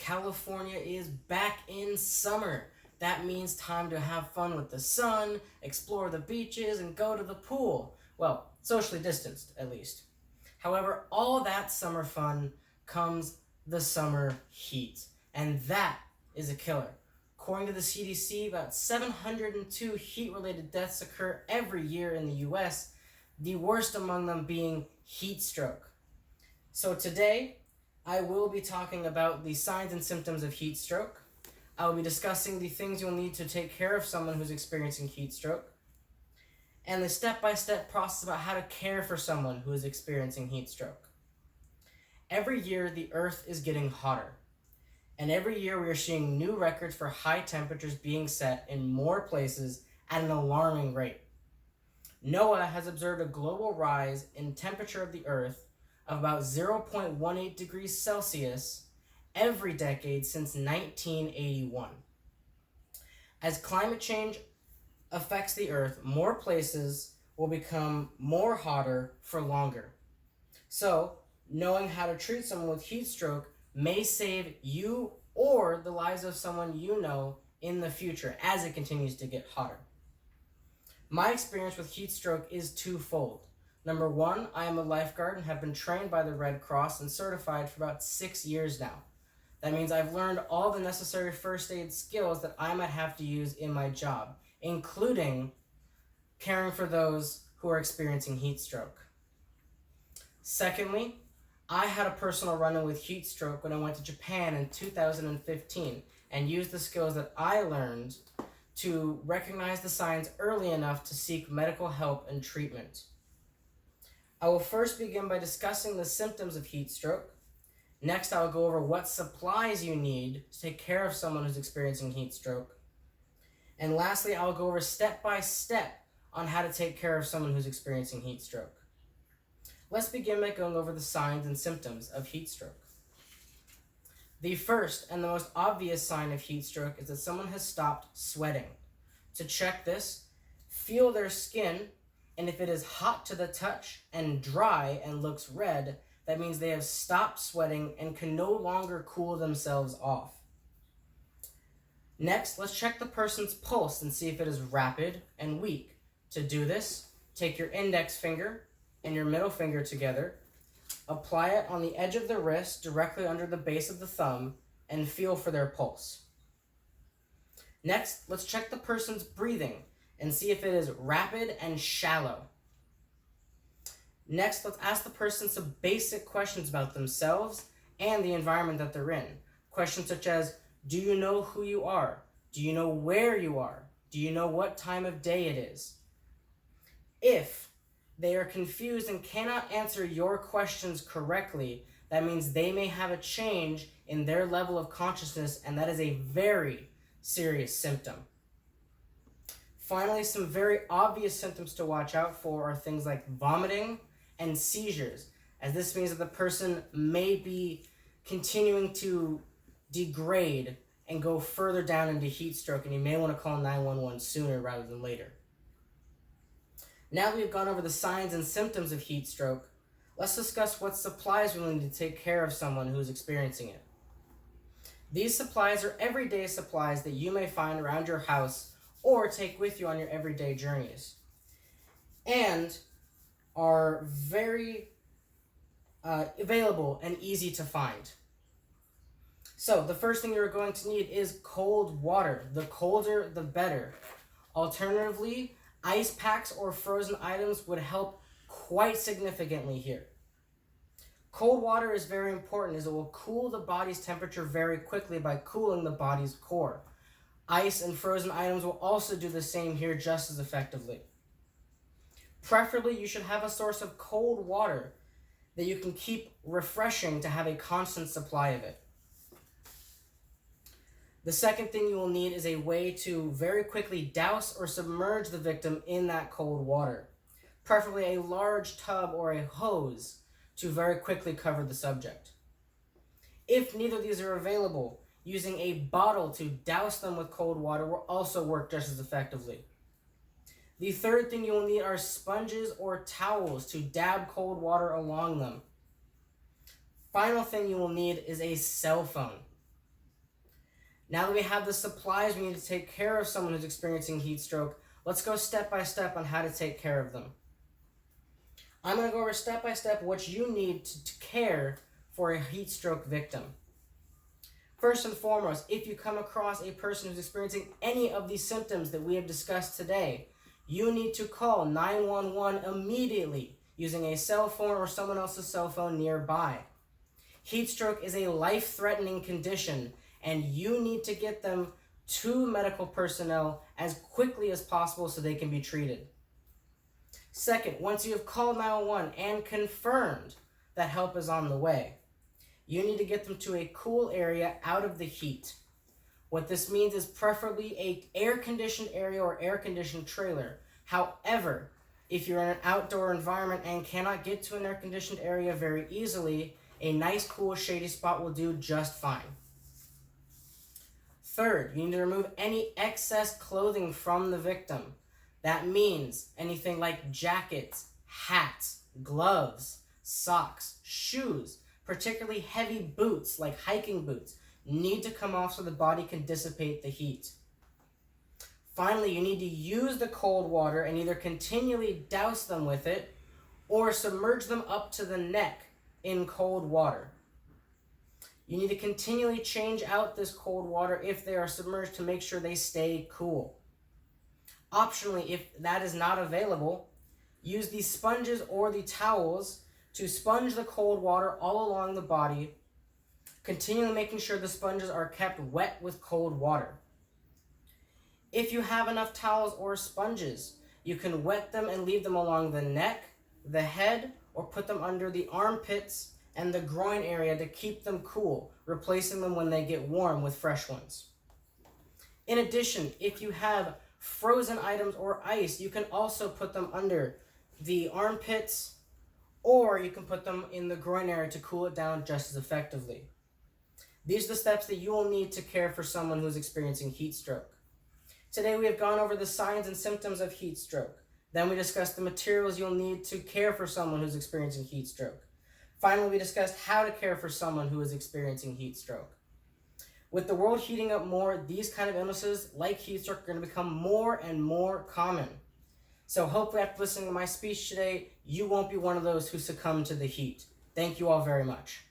California is back in summer. That means time to have fun with the sun, explore the beaches, and go to the pool. Well, socially distanced, at least. However, all that summer fun comes the summer heat, and that is a killer. According to the CDC, about 702 heat related deaths occur every year in the US, the worst among them being heat stroke. So today, I will be talking about the signs and symptoms of heat stroke. I will be discussing the things you'll need to take care of someone who's experiencing heat stroke, and the step-by-step process about how to care for someone who is experiencing heat stroke. Every year, the Earth is getting hotter, and every year we are seeing new records for high temperatures being set in more places at an alarming rate. NOAA has observed a global rise in temperature of the Earth of about 0.18 degrees Celsius every decade since 1981. As climate change affects the Earth, more places will become more hotter for longer. So, knowing how to treat someone with heat stroke may save you or the lives of someone you know in the future as it continues to get hotter. My experience with heat stroke is twofold. Number one, I am a lifeguard and have been trained by the Red Cross and certified for about 6 years now. That means I've learned all the necessary first aid skills that I might have to use in my job, including caring for those who are experiencing heat stroke. Secondly, I had a personal run-in with heat stroke when I went to Japan in 2015 and used the skills that I learned to recognize the signs early enough to seek medical help and treatment. I will first begin by discussing the symptoms of heat stroke. Next, I will go over what supplies you need to take care of someone who's experiencing heat stroke. And lastly, I will go over step by step on how to take care of someone who's experiencing heat stroke. Let's begin by going over the signs and symptoms of heat stroke. The first and the most obvious sign of heat stroke is that someone has stopped sweating. To check this, feel their skin, and if it is hot to the touch and dry and looks red, that means they have stopped sweating and can no longer cool themselves off. Next, let's check the person's pulse and see if it is rapid and weak. To do this, take your index finger and your middle finger together, apply it on the edge of the wrist directly under the base of the thumb, and feel for their pulse. Next, let's check the person's breathing and see if it is rapid and shallow. Next, let's ask the person some basic questions about themselves and the environment that they're in. Questions such as, do you know who you are? Do you know where you are? Do you know what time of day it is? If they are confused and cannot answer your questions correctly, that means they may have a change in their level of consciousness, and that is a very serious symptom. Finally, some very obvious symptoms to watch out for are things like vomiting and seizures, as this means that the person may be continuing to degrade and go further down into heat stroke, and you may want to call 911 sooner rather than later. Now that we've gone over the signs and symptoms of heat stroke, let's discuss what supplies we need to take care of someone who is experiencing it. These supplies are everyday supplies that you may find around your house or take with you on your everyday journeys, and are very available and easy to find. So the first thing you're going to need is cold water. The colder, the better. Alternatively, ice packs or frozen items would help quite significantly here. Cold water is very important as it will cool the body's temperature very quickly by cooling the body's core. Ice and frozen items will also do the same here just as effectively. Preferably, you should have a source of cold water that you can keep refreshing to have a constant supply of it. The second thing you will need is a way to very quickly douse or submerge the victim in that cold water. Preferably a large tub or a hose to very quickly cover the subject. If neither of these are available, using a bottle to douse them with cold water will also work just as effectively. The third thing you will need are sponges or towels to dab cold water along them. Final thing you will need is a cell phone. Now that we have the supplies we need to take care of someone who's experiencing heat stroke, let's go step by step on how to take care of them. I'm going to go over step by step what you need to care for a heat stroke victim. First and foremost, if you come across a person who's experiencing any of these symptoms that we have discussed today, you need to call 911 immediately using a cell phone or someone else's cell phone nearby. Heat stroke is a life-threatening condition, and you need to get them to medical personnel as quickly as possible so they can be treated. Second, once you have called 911 and confirmed that help is on the way, you need to get them to a cool area out of the heat. What this means is preferably an air-conditioned area or air-conditioned trailer. However, if you're in an outdoor environment and cannot get to an air-conditioned area very easily, a nice, cool, shady spot will do just fine. Third, you need to remove any excess clothing from the victim. That means anything like jackets, hats, gloves, socks, shoes, particularly heavy boots like hiking boots, need to come off so the body can dissipate the heat. Finally, you need to use the cold water and either continually douse them with it or submerge them up to the neck in cold water. You need to continually change out this cold water if they are submerged to make sure they stay cool. Optionally, if that is not available, use the sponges or the towels to sponge the cold water all along the body, continually making sure the sponges are kept wet with cold water. If you have enough towels or sponges, you can wet them and leave them along the neck, the head, or put them under the armpits and the groin area to keep them cool, replacing them when they get warm with fresh ones. In addition, if you have frozen items or ice, you can also put them under the armpits, or you can put them in the groin area to cool it down just as effectively. These are the steps that you will need to care for someone who is experiencing heat stroke. Today we have gone over the signs and symptoms of heat stroke. Then we discussed the materials you'll need to care for someone who's experiencing heat stroke. Finally, we discussed how to care for someone who is experiencing heat stroke. With the world heating up more, these kind of illnesses, like heat stroke, are going to become more and more common. So hopefully after listening to my speech today, you won't be one of those who succumb to the heat. Thank you all very much.